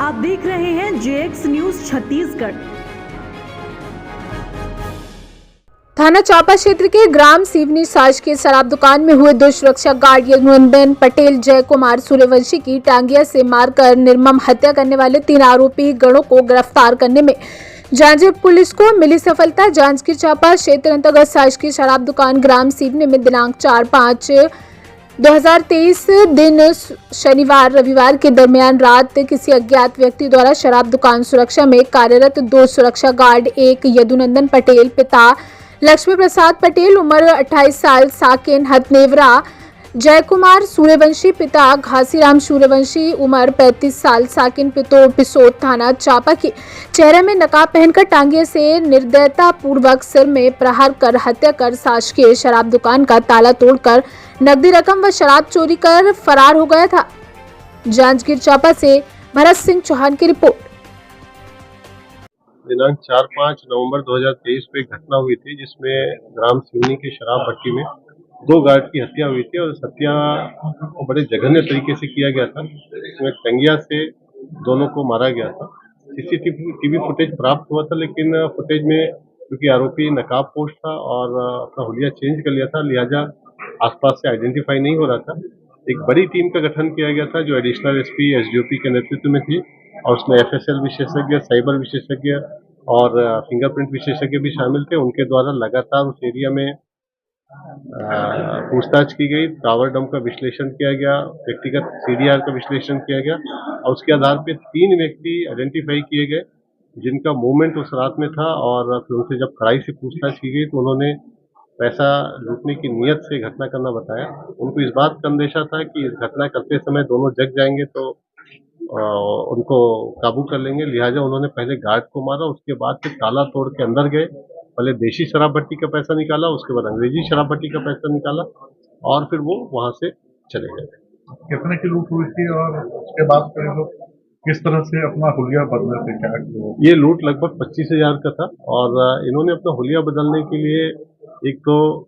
आप देख रहे हैं जेएक्स न्यूज छत्तीसगढ़। थाना चांपा क्षेत्र के ग्राम सिवनी शासकीय शराब दुकान में हुए 2 सुरक्षा गार्ड यदुनंदन पटेल, जय कुमार सूर्यवंशी की टांगिया से मारकर निर्मम हत्या करने वाले 3 आरोपी गणों को गिरफ्तार करने में जांजगीर पुलिस को मिली सफलता। जांजगीर चांपा क्षेत्र अंतर्गत शासकीय शराब दुकान ग्राम सिवनी में दिनांक 4/5/2023 दिन शनिवार रविवार के दरमियान रात किसी अज्ञात व्यक्ति द्वारा शराब दुकान सुरक्षा में कार्यरत 2 सुरक्षा गार्ड, एक यदुनंदन पटेल पिता लक्ष्मी प्रसाद पटेल उम्र 28 साल साकेन हथनेवरा, जय कुमार सूर्यवंशी पिता घासीराम सूर्यवंशी उम्र 35 साल साकिन पिसोद थाना चांपा के चेहरे में नकाब पहनकर टांगे से निर्दयता पूर्वक सिर में प्रहार कर हत्या कर शासकीय शराब दुकान का ताला तोड़कर नकदी रकम व शराब चोरी कर फरार हो गया था। जांजगीर चांपा से भरत सिंह चौहान की रिपोर्ट। दिनांक 4-5 नवंबर 2023 को एक घटना हुई थी जिसमें ग्राम सिवनी की शराब भट्टी में 2 गार्ड की हत्या हुई थी और इस हत्या को बड़े जघन्य तरीके से किया गया था। इसमें टंगिया से दोनों को मारा गया था। सीसीटीवी फुटेज प्राप्त हुआ था, लेकिन फुटेज में क्योंकि आरोपी नकाब पोश था और अपना हुलिया चेंज कर लिया था, लिहाजा आसपास से आइडेंटिफाई नहीं हो रहा था। एक बड़ी टीम का गठन किया गया था जो एडिशनल एसपी एसडीओपी के नेतृत्व में थी और उसमें एफएसएल विशेषज्ञ, साइबर विशेषज्ञ और फिंगरप्रिंट विशेषज्ञ भी शामिल थे। उनके द्वारा लगातार उस एरिया में पूछताछ की गई, टावर डंप का विश्लेषण किया गया, व्यक्तिगत सीडीआर का विश्लेषण किया गया और उसके आधार पर 3 व्यक्ति आइडेंटिफाई किए गए जिनका मूवमेंट उस रात में था और फिर उनसे जब कड़ाई से पूछताछ की गई तो उन्होंने पैसा लूटने की नियत से घटना करना बताया। उनको इस बात का अंदेशा था कि इस घटना करते समय दोनों जग जाएंगे तो उनको काबू कर लेंगे, लिहाजा उन्होंने पहले गार्ड को मारा, उसके बाद फिर ताला तोड़ के अंदर गए। पहले देशी शराब भट्टी का पैसा निकाला, उसके बाद अंग्रेजी शराब भट्टी का पैसा निकाला और फिर वो वहां से चले गए। कितने की लूट हुई थी और उसके बाद फिर लोग किस तरह से अपना हुलिया बदले थे? क्या ये लूट लगभग 25,000 का था और इन्होंने अपना हुलिया बदलने के लिए एक तो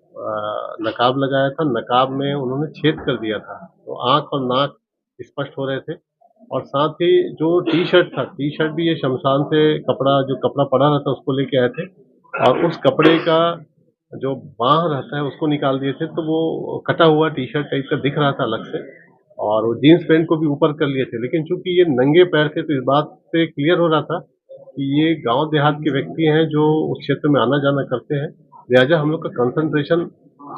नकाब लगाया था, नकाब में उन्होंने छेद कर दिया था तो आंख और नाक स्पष्ट हो रहे थे और साथ ही जो टी शर्ट भी ये शमशान से जो कपड़ा पड़ा रहता है उसको लेके आए थे और उस कपड़े का जो बांह रहता है उसको निकाल दिए थे, तो वो कटा हुआ टी शर्ट टाइप का दिख रहा था अलग से और वो जीन्स पैंट को भी ऊपर कर लिए थे। लेकिन चूंकि ये नंगे पैर थे तो इस बात से क्लियर हो रहा था कि ये गांव देहात के व्यक्ति हैं जो उस क्षेत्र में आना जाना करते हैं, लिहाजा हम लोग का कंसंट्रेशन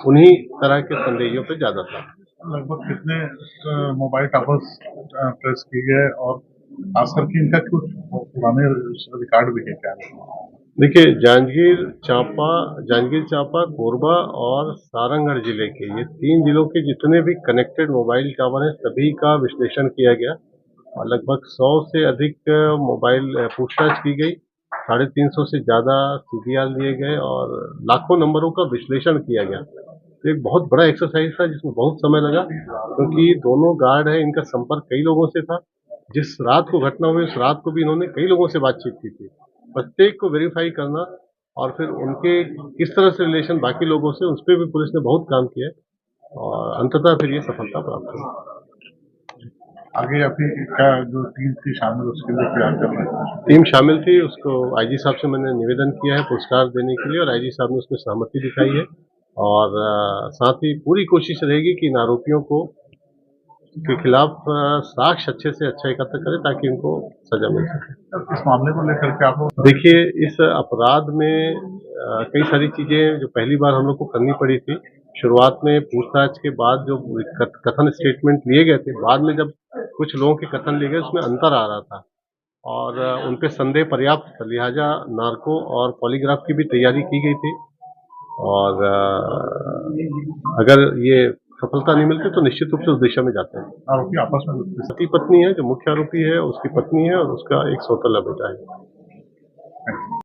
उन्हीं तरह के संदेहियों पे ज्यादा था। लगभग कितने मोबाइल टावर्स प्रेस किए गए और खासकर कि इनका कुछ पुराने रिकॉर्ड भी है क्या? देखिए, जांजगीर चांपा, कोरबा और सारंगढ़ जिले के ये 3 जिलों के जितने भी कनेक्टेड मोबाइल टावर हैं सभी का विश्लेषण किया गया और लगभग 100 से अधिक मोबाइल पूछताछ की गई, 350 से ज्यादा सीडीआर लिए गए और लाखों नंबरों का विश्लेषण किया गया। तो एक बहुत बड़ा एक्सरसाइज था जिसमें बहुत समय लगा क्योंकि दोनों गार्ड है, इनका संपर्क कई लोगों से था। जिस रात को घटना हुई उस रात को भी इन्होंने कई लोगों से बातचीत की थी। प्रत्येक को वेरीफाई करना और फिर उनके किस तरह से रिलेशन बाकी लोगों से, उस पर भी पुलिस ने बहुत काम किया और अंततः फिर ये सफलता प्राप्त हुई। आगे अभी क्या जो टीम थी शामिल उसके लिए क्या करना है? टीम शामिल थी, उसको आईजी साहब से मैंने निवेदन किया है पुरस्कार देने के लिए और आईजी साहब ने उसमें सहमति दिखाई है और साथ ही पूरी कोशिश रहेगी कि इन आरोपियों के खिलाफ साक्ष्य अच्छे से अच्छा एकत्र करें ताकि इनको सजा मिल सके। इस मामले को लेकर के आप देखिए, इस अपराध में कई सारी चीजें जो पहली बार हम लोग को करनी पड़ी थी। शुरुआत में पूछताछ के बाद जो कथन स्टेटमेंट लिए गए थे, बाद में जब कुछ लोगों के कथन लिए गए उसमें अंतर आ रहा था और उनपे संदेह पर्याप्त था, लिहाजा नार्को और पॉलीग्राफ की भी तैयारी की गई थी और अगर ये सफलता नहीं मिलती तो निश्चित रूप से उस दिशा में जाते हैं। आरोपी आपस में पति पत्नी है, जो मुख्य आरोपी है उसकी पत्नी है और उसका एक सौतेला बेटा है।